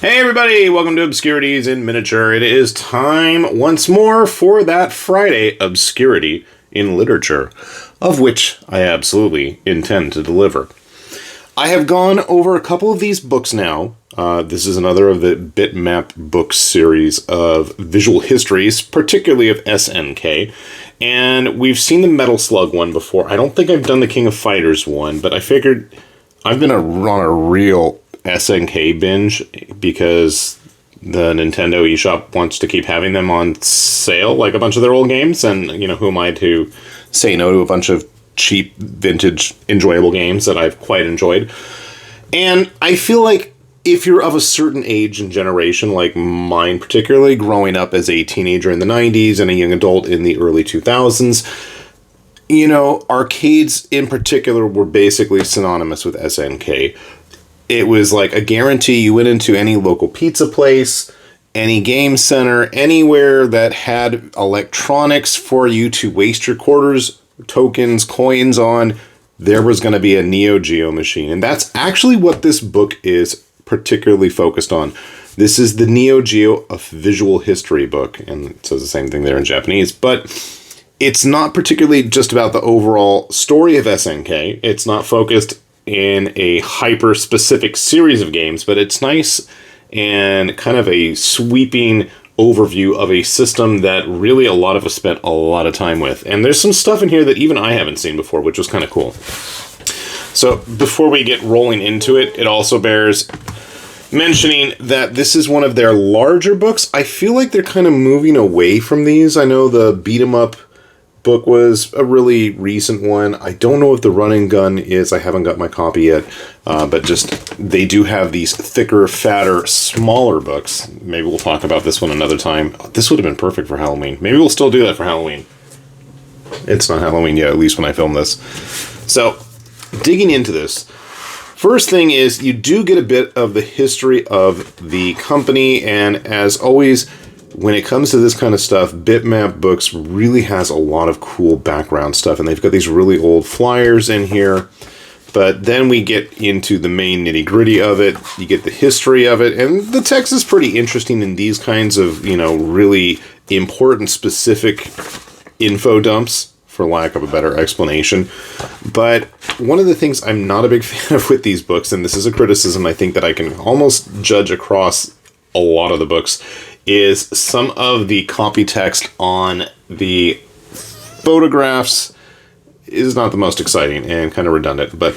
Hey everybody, welcome to Obscurities in Miniature. It is time once more for that Friday Obscurity in Literature, of which I absolutely intend to deliver. I have gone over a couple of these books now. This is another of the Bitmap Book series of visual histories, particularly of SNK. And we've seen the Metal Slug one before. I don't think I've done the King of Fighters one, but I figured I've been on a real SNK binge because the Nintendo eShop wants to keep having them on sale, like a bunch of their old games, and, you know, who am I to say no to a bunch of cheap, vintage, enjoyable games that I've quite enjoyed. And I feel like if you're of a certain age and generation, like mine particularly, growing up as a teenager in the 90s and a young adult in the early 2000s, you know, arcades in particular were basically synonymous with SNK. It was like a guarantee. You went into any local pizza place, any game center, anywhere that had electronics for you to waste your quarters, tokens, coins on, there was going to be a Neo Geo machine. And that's actually what this book is particularly focused on. This is the Neo Geo, a visual history book, and it says the same thing there in Japanese, but it's not particularly just about the overall story of SNK. It's not focused in a hyper-specific series of games, but it's nice and kind of a sweeping overview of a system that really a lot of us spent a lot of time with. And there's some stuff in here that even I haven't seen before, which was kind of cool. So before we get rolling into it, it also bears mentioning that this is one of their larger books. I feel like they're kind of moving away from these. I know the Beat 'em Up book was a really recent one. I don't know if the Run and Gun is. I haven't got my copy yet. But just, they do have these thicker, fatter, smaller books. Maybe we'll talk about this one another time. This would have been perfect for Halloween. Maybe we'll still do that for Halloween. It's not Halloween yet, at least when I film this. So, digging into this. First thing is, you do get a bit of the history of the company, and as always, when it comes to this kind of stuff, Bitmap Books really has a lot of cool background stuff, and they've got these really old flyers in here. But then we get into the main nitty-gritty of it. You get the history of it, and the text is pretty interesting in these kinds of, you know, really important, specific info dumps, for lack of a better explanation. But one of the things I'm not a big fan of with these books, and this is a criticism I think that I can almost judge across a lot of the books, is some of the copy text on the photographs is not the most exciting and kind of redundant. But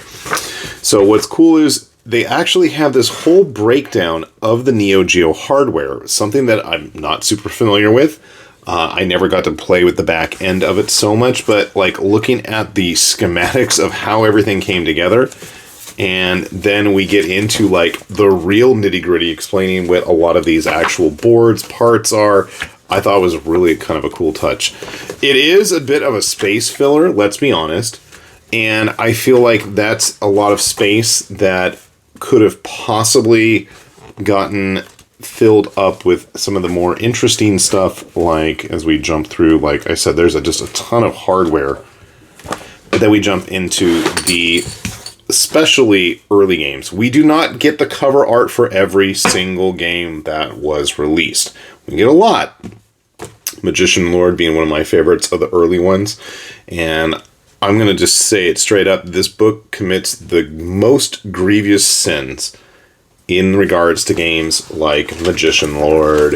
so what's cool is they actually have this whole breakdown of the Neo Geo hardware, something that I'm not super familiar with. I never got to play with the back end of it so much, but like looking at the schematics of how everything came together, and then we get into like the real nitty-gritty, explaining what a lot of these actual boards, parts are. I thought it was really kind of a cool touch. It is a bit of a space filler, let's be honest, and I feel like that's a lot of space that could have possibly gotten filled up with some of the more interesting stuff, like as we jump through, like I said, there's just a ton of hardware. But then we jump into the especially early games. We do not get the cover art for every single game that was released. We get a lot. Magician Lord being one of my favorites of the early ones. And I'm going to just say it straight up. This book commits the most grievous sins in regards to games like Magician Lord,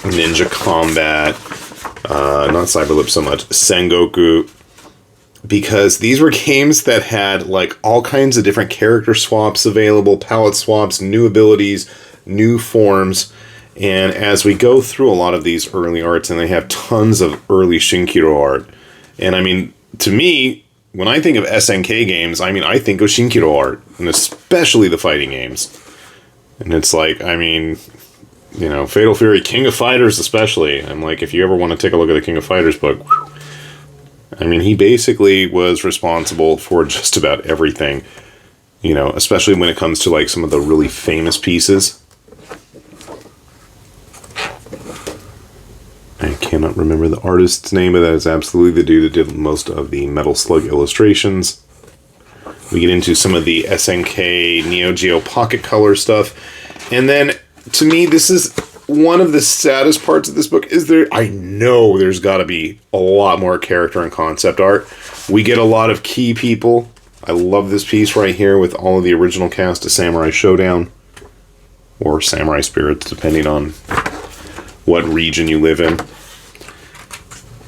Ninja Combat, not Cyberlip so much, Sengoku, because these were games that had like all kinds of different character swaps available, palette swaps, new abilities, new forms. And as we go through a lot of these early arts, and they have tons of early Shinkiro art. And I mean, to me, when I think of SNK games, I mean, I think of Shinkiro art, and especially the fighting games. And it's like, I mean, you know, Fatal Fury, King of Fighters especially. I'm like, if you ever want to take a look at the King of Fighters book, whew, I mean, he basically was responsible for just about everything, you know, especially when it comes to like some of the really famous pieces. I cannot remember the artist's name, but that is absolutely the dude that did most of the Metal Slug illustrations. We get into some of the SNK Neo Geo Pocket Color stuff, And then, to me, this is one of the saddest parts of this book. I know there's got to be a lot more character and concept art. We get a lot of key people. I love this piece right here with all of the original cast of Samurai Showdown. Or Samurai Spirits, depending on what region you live in.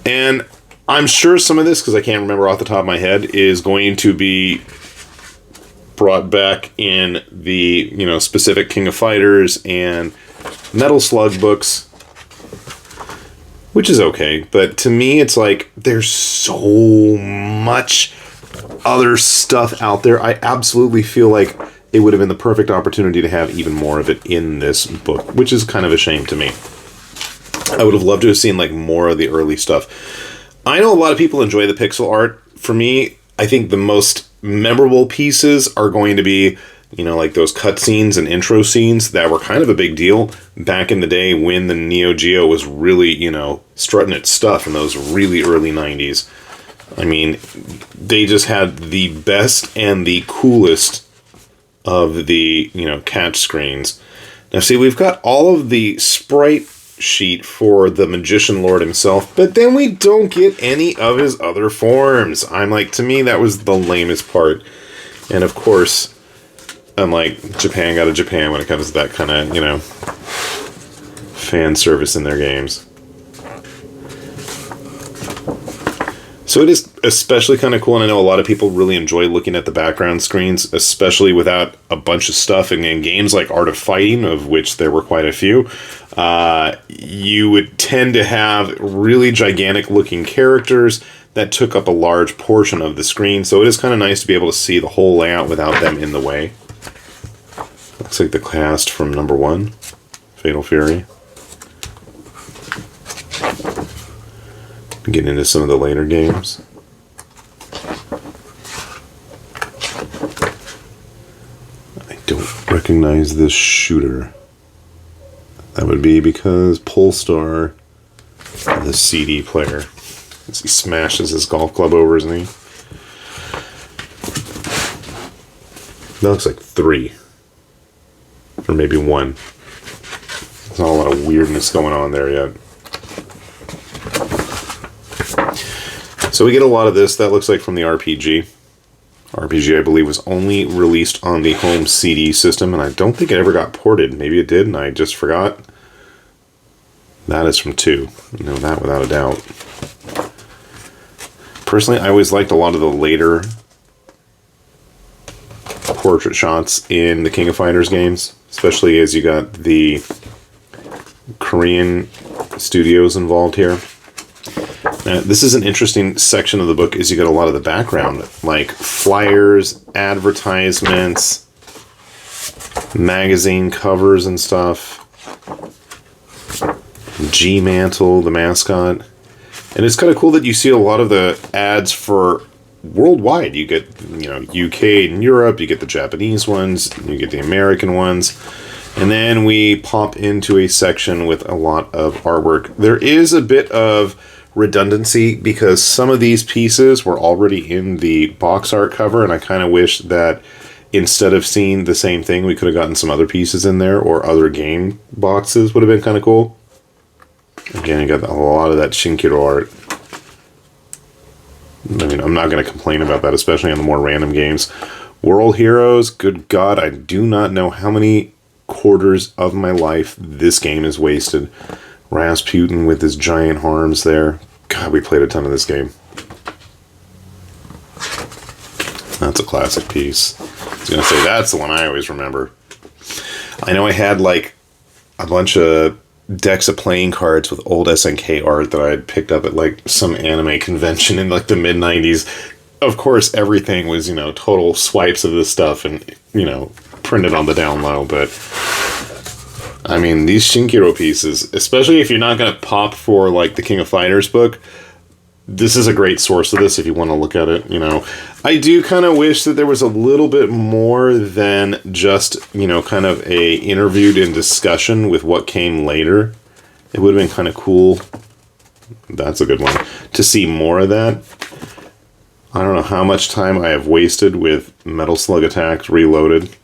And I'm sure some of this, because I can't remember off the top of my head, is going to be brought back in the, specific King of Fighters and Metal Slug books, which is okay. But to me, it's like, there's so much other stuff out there. I absolutely feel like it would have been the perfect opportunity to have even more of it in this book, which is kind of a shame to me. I would have loved to have seen like more of the early stuff. I know a lot of people enjoy the pixel art. For me, I think the most memorable pieces are going to be, like those cutscenes and intro scenes that were kind of a big deal back in the day when the Neo Geo was really, strutting its stuff in those really early 90s. I mean, they just had the best and the coolest of the, catch screens. Now, see, we've got all of the sprite sheet for the Magician Lord himself, but then we don't get any of his other forms. I'm like, to me, that was the lamest part. And of course, I'm like, Japan got a Japan when it comes to that kind of, fan service in their games. So it is especially kind of cool, and I know a lot of people really enjoy looking at the background screens, especially without a bunch of stuff. And in games like Art of Fighting, of which there were quite a few, you would tend to have really gigantic looking characters that took up a large portion of the screen. So it is kind of nice to be able to see the whole layout without them in the way. Looks like the cast from number 1, Fatal Fury. Getting into some of the later games. I don't recognize this shooter. That would be because Polestar, the CD player, as he smashes his golf club over his knee. That looks like 3. Or maybe 1. There's not a lot of weirdness going on there yet. So we get a lot of this. That looks like from the RPG. RPG, I believe, was only released on the home CD system, and I don't think it ever got ported. Maybe it did, and I just forgot. That is from 2. I know that without a doubt. Personally, I always liked a lot of the later portrait shots in the King of Fighters games, especially as you got the Korean studios involved here. Now, this is an interesting section of the book, is you get a lot of the background, like flyers, advertisements, magazine covers and stuff. G-Mantle, the mascot. And it's kind of cool that you see a lot of the ads for worldwide. You get, UK and Europe, you get the Japanese ones, you get the American ones. And then we pop into a section with a lot of artwork. There is a bit of redundancy because some of these pieces were already in the box art cover, and I kind of wish that instead of seeing the same thing, we could have gotten some other pieces in there, or other game boxes would have been kind of cool. Again, you got a lot of that Shinkiro art. I mean, I'm not going to complain about that, especially on the more random games. World Heroes, good God, I do not know how many quarters of my life this game is wasted. Rasputin with his giant arms there. God, we played a ton of this game. That's a classic piece. I was going to say, that's the one I always remember. I know I had, like, a bunch of decks of playing cards with old SNK art that I had picked up at, like, some anime convention in, like, the mid-90s. Of course, everything was, total swipes of this stuff and, printed on the down low, but I mean, these Shinkiro pieces, especially if you're not going to pop for, like, the King of Fighters book, this is a great source of this if you want to look at it, I do kind of wish that there was a little bit more than just, kind of a interviewed in discussion with what came later. It would have been kind of cool. That's a good one. To see more of that. I don't know how much time I have wasted with Metal Slug Attack Reloaded.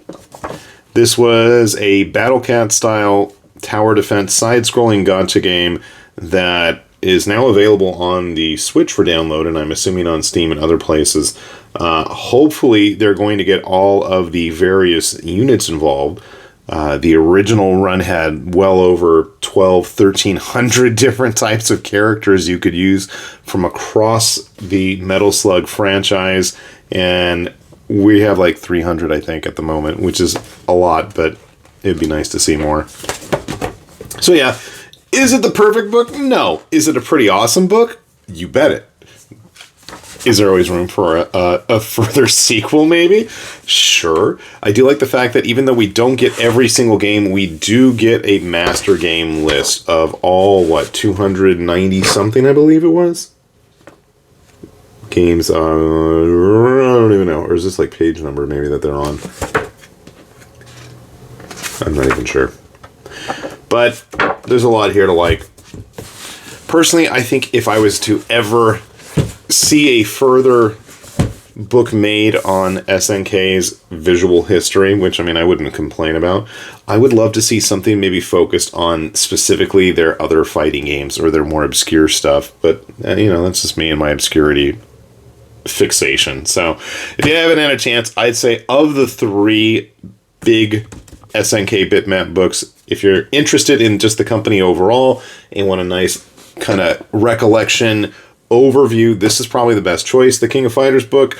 This was a Battle Cat style tower defense side-scrolling gacha game that is now available on the Switch for download, and I'm assuming on Steam and other places. Hopefully, they're going to get all of the various units involved. The original run had well over 1,300 different types of characters you could use from across the Metal Slug franchise, and we have like 300, I think, at the moment, which is a lot, but it'd be nice to see more. So yeah, is it the perfect book? No. Is it a pretty awesome book? You bet it. Is there always room for a further sequel, maybe? Sure. I do like the fact that even though we don't get every single game, we do get a master game list of all, 290-something, I believe it was? Games, I don't even know. Or is this like page number maybe that they're on? I'm not even sure. But there's a lot here to like. Personally, I think if I was to ever see a further book made on SNK's visual history, which, I mean, I wouldn't complain about, I would love to see something maybe focused on specifically their other fighting games or their more obscure stuff. But, that's just me and my obscurity fixation. So, if you haven't had a chance, I'd say of the 3 big SNK bitmap books, if you're interested in just the company overall and want a nice kind of recollection overview, this is probably the best choice. The King of Fighters book,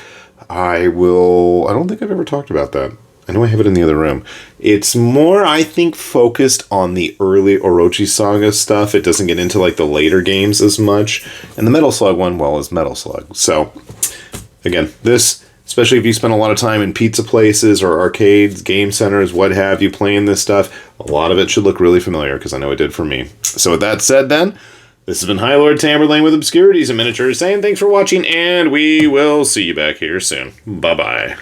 I don't think I've ever talked about that. I know I have it in the other room. It's more, I think, focused on the early Orochi Saga stuff. It doesn't get into like the later games as much. And the Metal Slug one, is Metal Slug. So, again, this, especially if you spend a lot of time in pizza places or arcades, game centers, what have you, playing this stuff, a lot of it should look really familiar, because I know it did for me. So with that said then, this has been High Lord Tamberlane with Obscurities in Miniatures saying thanks for watching, and we will see you back here soon. Bye-bye.